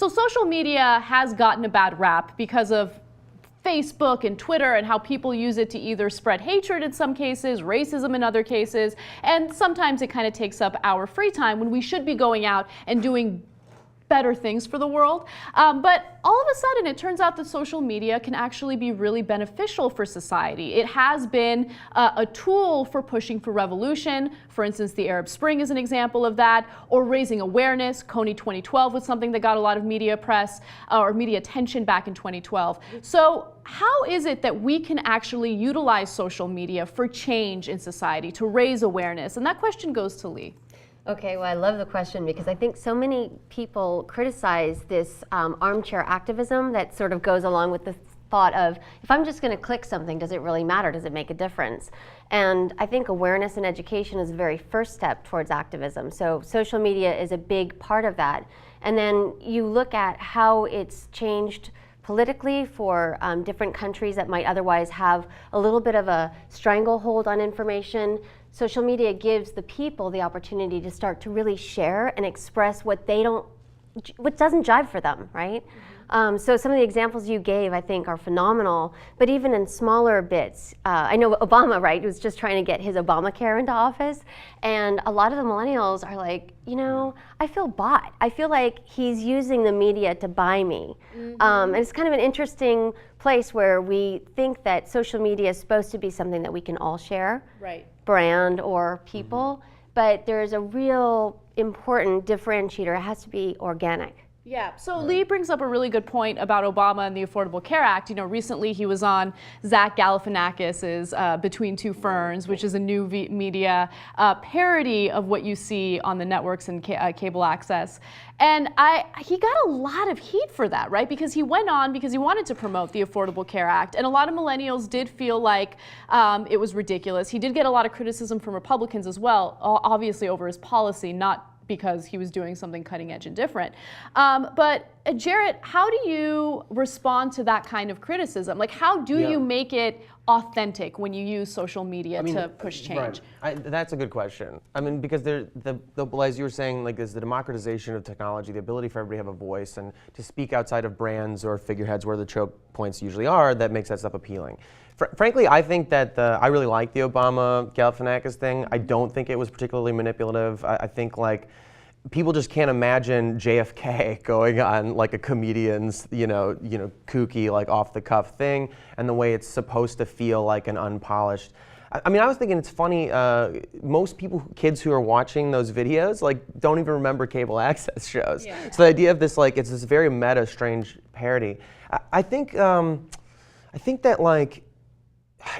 So social media has gotten a bad rap because of Facebook and Twitter and how people use it to either spread hatred in some cases, racism in other cases, and sometimes it kind of takes up our free time when we should be going out and doing better things for the world. But all of a sudden, it turns out that social media can actually be really beneficial for society. It has been a tool for pushing for revolution. For instance, the Arab Spring is an example of that, or raising awareness. Kony 2012 was something that got a lot of media press or media attention back in 2012. So how is it that we can actually utilize social media for change in society, to raise awareness? And that question goes to Lee. Okay, well, I love the question because I think so many people criticize this armchair activism that sort of goes along with the thought of, if I'm just going to click something, does it really matter? Does it make a difference? And I think awareness and education is the very first step towards activism. So social media is a big part of that. And then you look at how it's changed politically for different countries that might otherwise have a little bit of a stranglehold on information. Social media gives the people the opportunity to start to really share and express what doesn't jive for them, right? So some of the examples you gave, I think, are phenomenal, but even in smaller bits. I know Obama, right, was just trying to get his Obamacare into office, and a lot of the millennials are like, you know, I feel bought. I feel like he's using the media to buy me. And it's kind of an interesting place where we think that social media is supposed to be something that we can all share, right, brand or people, but there's a real important differentiator. It has to be organic. Yeah, so Lee brings up a really good point about Obama and the Affordable Care Act. You know, recently he was on Zach Galifianakis's Between Two Ferns, which is a new media parody of what you see on the networks and cable access. And he got a lot of heat for that, right? Because he went on because he wanted to promote the Affordable Care Act. And a lot of millennials did feel like it was ridiculous. He did get a lot of criticism from Republicans as well, obviously over his policy, not because he was doing something cutting edge and different. But Jarrett, how do you respond to that kind of criticism? Like, how do you make it authentic when you use social media to push change? Right. That's a good question. I mean, because as you were saying, like, is the democratization of technology, the ability for everybody to have a voice and to speak outside of brands or figureheads where the choke points usually are, that makes that stuff appealing. Frankly, I think that I really like the Obama Galifianakis thing. I don't think it was particularly manipulative. I think, like, people just can't imagine JFK going on like a comedian's, kooky, like off the cuff thing, and the way it's supposed to feel like an unpolished. I mean, I was thinking it's funny, most kids who are watching those videos, like, don't even remember cable access shows. Yeah. So the idea of this, like, it's this very meta, strange parody. I think that, like,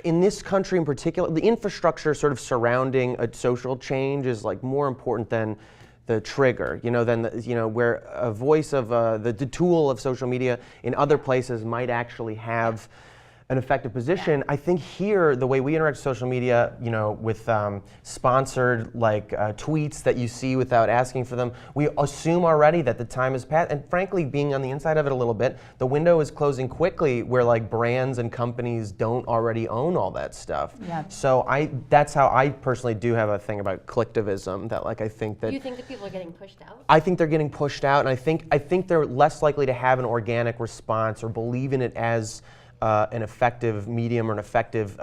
in this country in particular, the infrastructure sort of surrounding a social change is, like, more important than the trigger, than where a voice of the tool of social media in other places might actually have an effective position. Yeah. I think here, the way we interact with social media, with sponsored tweets that you see without asking for them, we assume already that the time has passed. And frankly, being on the inside of it a little bit, the window is closing quickly where like brands and companies don't already own all that stuff. Yeah. So that's how I personally do have a thing about collectivism, that I think that. You think that people are getting pushed out? I think they're getting pushed out, and I think they're less likely to have an organic response or believe in it as an effective medium or an effective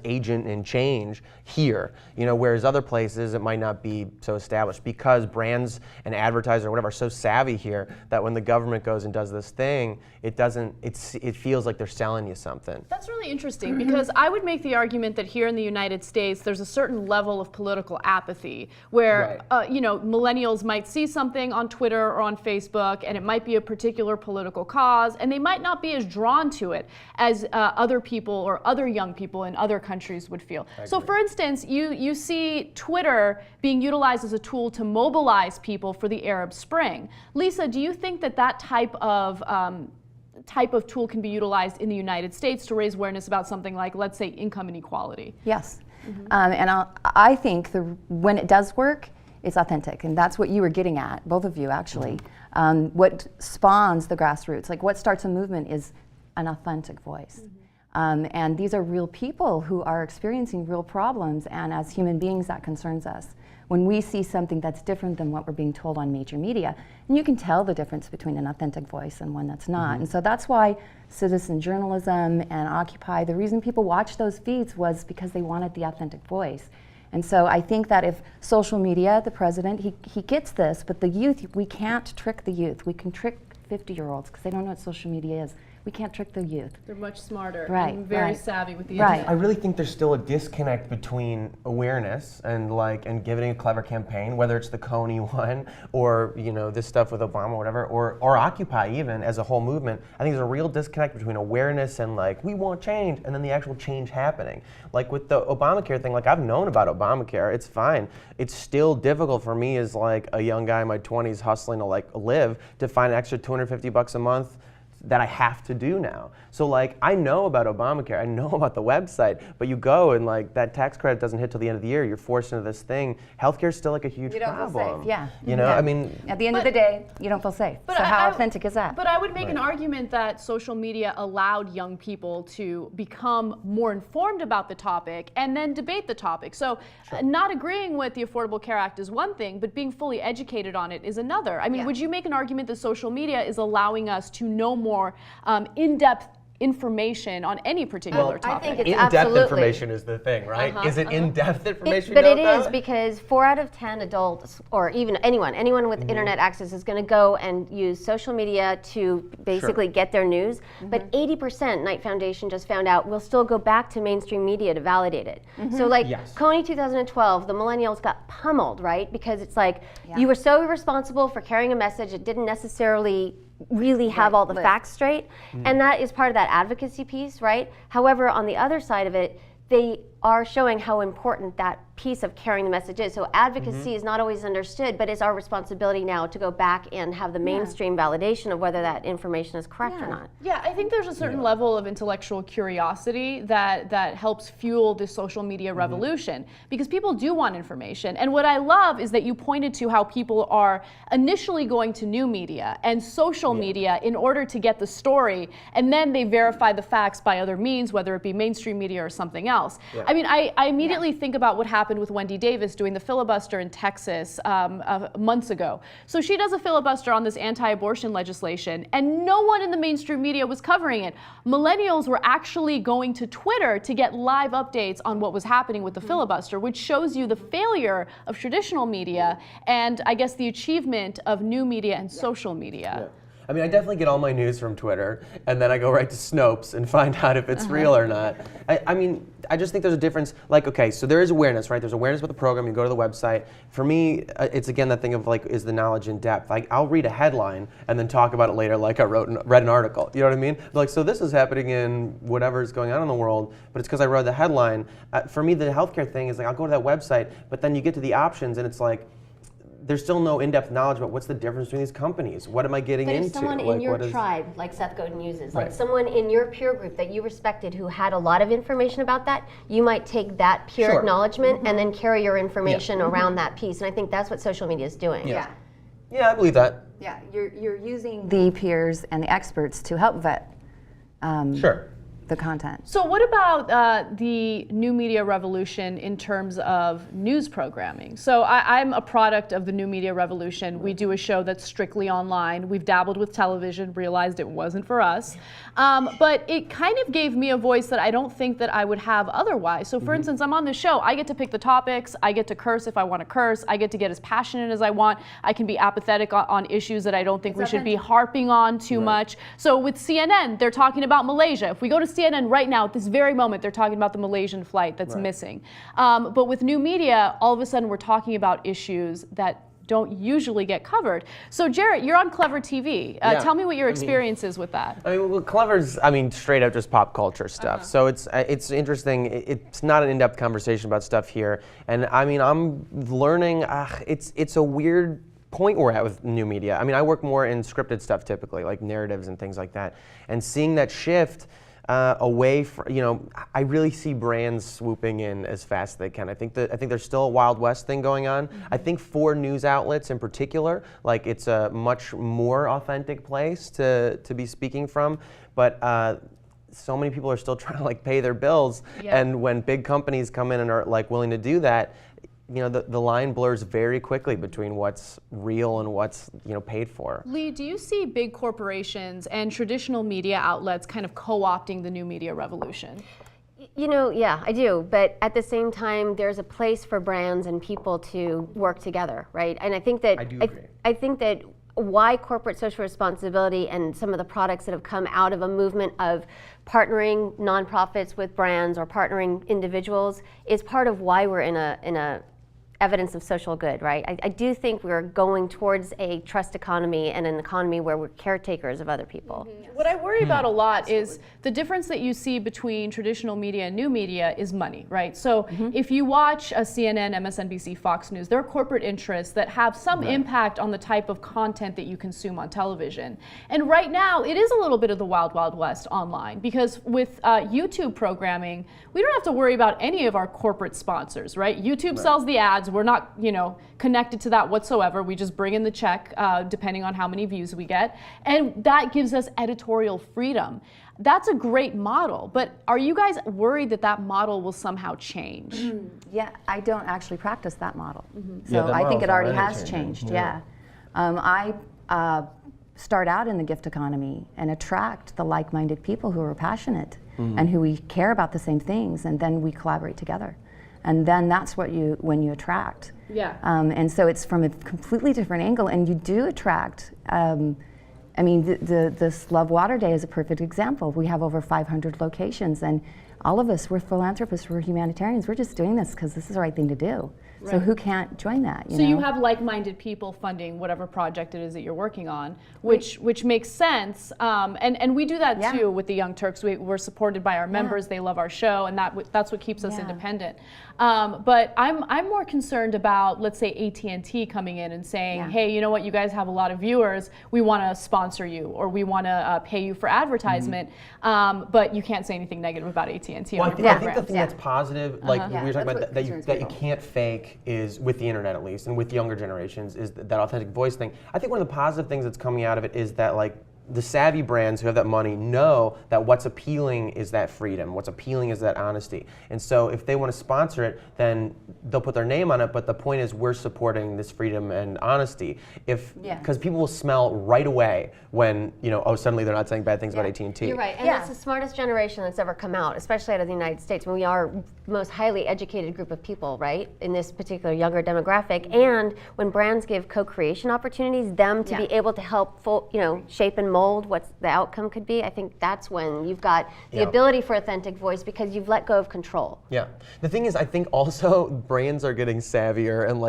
agent in change here, whereas other places it might not be so established, because brands and advertisers or whatever are so savvy here that when the government goes and does this thing, it feels like they're selling you something. That's really interesting, because I would make the argument that here in the United States there's a certain level of political apathy where millennials might see something on Twitter or on Facebook and it might be a particular political cause, and they might not be as drawn to it as other people or other young people in other countries would feel. So for instance, you see Twitter being utilized as a tool to mobilize people for the Arab Spring. Lisa, do you think that type of tool can be utilized in the United States to raise awareness about something like, let's say, income inequality? Yes. Mm-hmm. And I think when it does work, it's authentic, and that's what you were getting at, both of you actually. Mm-hmm. What spawns the grassroots, like what starts a movement, is an authentic voice. Mm-hmm. And these are real people who are experiencing real problems, and as human beings that concerns us. when we see something that's different than what we're being told on major media. And you can tell the difference between an authentic voice and one that's not. And so that's why citizen journalism and Occupy, the reason people watched those feeds was because they wanted the authentic voice. And so I think that if social media, the president, he gets this, but the youth, we can't trick the youth. We can trick 50-year-olds because they don't know what social media is. We can't trick the youth. They're much smarter Right, and very right. savvy with the Right. internet. I really think there's still a disconnect between awareness and giving a clever campaign, whether it's the Coney one or this stuff with Obama or whatever, or Occupy even as a whole movement. I think there's a real disconnect between awareness and we want change, and then the actual change happening. Like with the Obamacare thing, I've known about Obamacare, it's fine. It's still difficult for me as a young guy in my 20s hustling to live to find an extra $250 a month that I have to do now. So I know about Obamacare, I know about the website, but you go and that tax credit doesn't hit till the end of the year, you're forced into this thing. Healthcare is still a huge You don't problem. feel safe, yeah. I mean, At the end of the day, you don't feel safe. But So how authentic is that? But I would make an argument that social media allowed young people to become more informed about the topic and then debate the topic. So not agreeing with the Affordable Care Act is one thing, but being fully educated on it is another. I mean, would you make an argument that social media is allowing us to know more in-depth information on any particular topic? I think it's in-depth absolutely. information is the thing, right? Is it in-depth information? But you it don't is know? because 4 out of 10 adults, or even anyone with internet access, is going to go and use social media to basically get their news. But 80%, Knight Foundation just found out, will still go back to mainstream media to validate it. So Yes. Coney 2012, the millennials got pummeled, right? Because it's you were so irresponsible for carrying a message, it didn't necessarily really have all the facts straight, and that is part of that advocacy piece, right? However, on the other side of it, they are showing how important that piece of carrying the message is. So advocacy is not always understood, but it's our responsibility now to go back and have the mainstream validation of whether that information is correct or not. Yeah, I think there's a certain level of intellectual curiosity that helps fuel this social media revolution, because people do want information. And what I love is that you pointed to how people are initially going to new media and social media in order to get the story, and then they verify the facts by other means, whether it be mainstream media or something else. I mean, I immediately think about what happened with Wendy Davis doing the filibuster in Texas months ago. So she does a filibuster on this anti-abortion legislation, and no one in the mainstream media was covering it. Millennials were actually going to Twitter to get live updates on what was happening with the filibuster, which shows you the failure of traditional media and I guess the achievement of new media and social media. I mean, I definitely get all my news from Twitter, and then I go right to Snopes and find out if it's real or not. I mean, I just think there's a difference. Okay, so there is awareness, right? There's awareness about the program. You go to the website. For me, it's again that thing of is the knowledge in depth? I'll read a headline and then talk about it later, like I read an article. You know what I mean? So this is happening in whatever is going on in the world, but it's because I read the headline. For me, the healthcare thing is I'll go to that website, but then you get to the options, and it's there's still no in-depth knowledge about what's the difference between these companies. What am I getting But into? if someone in your tribe, like Seth Godin uses, like Right. someone in your peer group that you respected who had a lot of information about that, you might take that peer Sure. acknowledgement and then carry your information around that piece. And I think that's what social media is doing. Yeah, I believe that. Yeah, you're using the peers and the experts to help vet Sure. the content. So what about the new media revolution in terms of news programming? So I'm a product of the new media revolution. We do a show that's strictly online. We've dabbled with television, realized it wasn't for us. But it kind of gave me a voice that I don't think that I would have otherwise. So for instance, I'm on the show. I get to pick the topics. I get to curse if I want to curse. I get to get as passionate as I want. I can be apathetic on issues that I don't think we should be harping on too much. So with CNN, they're talking about Malaysia. If we go to CNN right now, at this very moment, they're talking about the Malaysian flight that's missing. But with new media, all of a sudden we're talking about issues that don't usually get covered. So Jarrett, you're on Clevver TV. Tell me what your experience is with that. I mean, well, Clever's, straight up just pop culture stuff. So it's interesting. It's not an in-depth conversation about stuff here. And I'm learning, it's a weird point we're at with new media. I work more in scripted stuff typically, like narratives and things like that. And seeing that shift away from, I really see brands swooping in as fast as they can. I think there's still a Wild West thing going on. I think for news outlets in particular, it's a much more authentic place to be speaking from. But so many people are still trying to pay their bills, and when big companies come in and are willing to do that, the line blurs very quickly between what's real and what's paid for. Lee, do you see big corporations and traditional media outlets kind of co-opting the new media revolution? Yeah, I do. But at the same time, there's a place for brands and people to work together, right? And I think that I do agree. I think that why corporate social responsibility and some of the products that have come out of a movement of partnering nonprofits with brands or partnering individuals is part of why we're in a evidence of social good, right? I do think we're going towards a trust economy and an economy where we're caretakers of other people. What I worry about a lot is the difference that you see between traditional media and new media is money, right? So if you watch a CNN, MSNBC, Fox News, there are corporate interests that have some impact on the type of content that you consume on television. And right now, it is a little bit of the wild, wild west online, because with YouTube programming, we don't have to worry about any of our corporate sponsors, right? YouTube sells the ads. We're not, connected to that whatsoever. We just bring in the check, depending on how many views we get. And that gives us editorial freedom. That's a great model, but are you guys worried that that model will somehow change? Yeah, I don't actually practice that model. So Yeah, that I think model's it already already has changing. changed, yeah. I start out in the gift economy and attract the like-minded people who are passionate and who we care about the same things, and then we collaborate together. And then that's when you attract. Yeah. And so it's from a completely different angle, and you do attract. This Love Water Day is a perfect example. We have over 500 locations, and all of us, we're philanthropists, we're humanitarians. We're just doing this because this is the right thing to do. So who can't join that? So you have like-minded people funding whatever project it is that you're working on, which makes sense. And we do that too with the Young Turks. We're supported by our members. They love our show, and that's what keeps us independent. But I'm more concerned about, let's say, AT&T coming in and saying, hey, you know what? You guys have a lot of viewers. We want to sponsor you, or we want to pay you for advertisement. But you can't say anything negative about AT&T. Well, on your I think the programs. thing that's positive, like we were talking That's about, what concerns that you people. can't fake is, with the internet at least, and with younger generations, is that authentic voice thing. I think one of the positive things that's coming out of it is that, like, the savvy brands who have that money know that what's appealing is that freedom, what's appealing is that honesty. And so if they want to sponsor it, then they'll put their name on it, but the point is we're supporting this freedom and honesty. Because people will smell right away when, suddenly they're not saying bad things about AT&T. You're right, and it's the smartest generation that's ever come out, especially out of the United States. We are the most highly educated group of people, right, in this particular younger demographic. And when brands give co-creation opportunities, them to be able to help, shape and mold what the outcome could be, I think that's when you've got the ability for authentic voice, because you've let go of control. Yeah. The thing is, I think also brands are getting savvier, and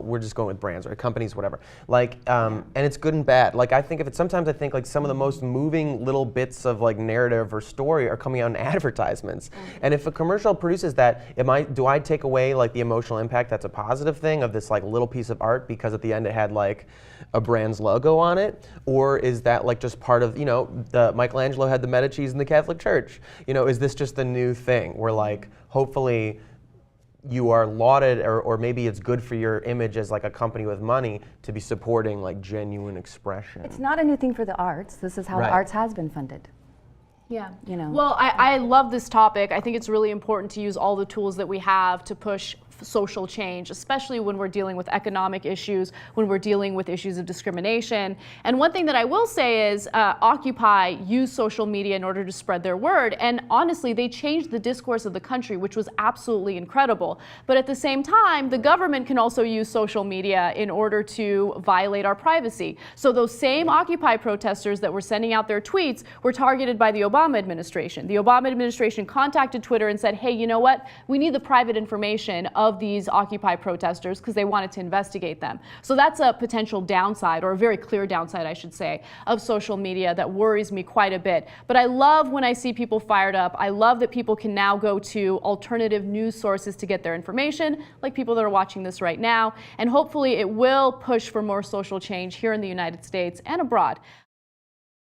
we're just going with brands, or companies, whatever. And it's good and bad. Like, I think sometimes I think like some of the most moving little bits of like narrative or story are coming out in advertisements. And if a commercial produces that, do I take away like the emotional impact that's a positive thing of this like little piece of art because at the end it had like a brand's logo on it? Or is that like just part of, the Michelangelo had the Medicis in the Catholic Church? Is this just a new thing where like hopefully you are lauded, or maybe it's good for your image as like a company with money to be supporting like genuine expression? It's not a new thing for the arts. This is how the arts has been funded. Yeah. Well, I love this topic. I think it's really important to use all the tools that we have to push social change, especially when we're dealing with economic issues, when we're dealing with issues of discrimination. And one thing that I will say is Occupy used social media in order to spread their word. And honestly, they changed the discourse of the country, which was absolutely incredible. But at the same time, the government can also use social media in order to violate our privacy. So those same Occupy protesters that were sending out their tweets were targeted by the Obama administration. The Obama administration contacted Twitter and said, hey, you know what? We need the private information of these Occupy protesters, because they wanted to investigate them. So that's a potential downside, or a very clear downside, I should say, of social media that worries me quite a bit. But I love when I see people fired up. I love that people can now go to alternative news sources to get their information, like people that are watching this right now. And hopefully it will push for more social change here in the United States and abroad.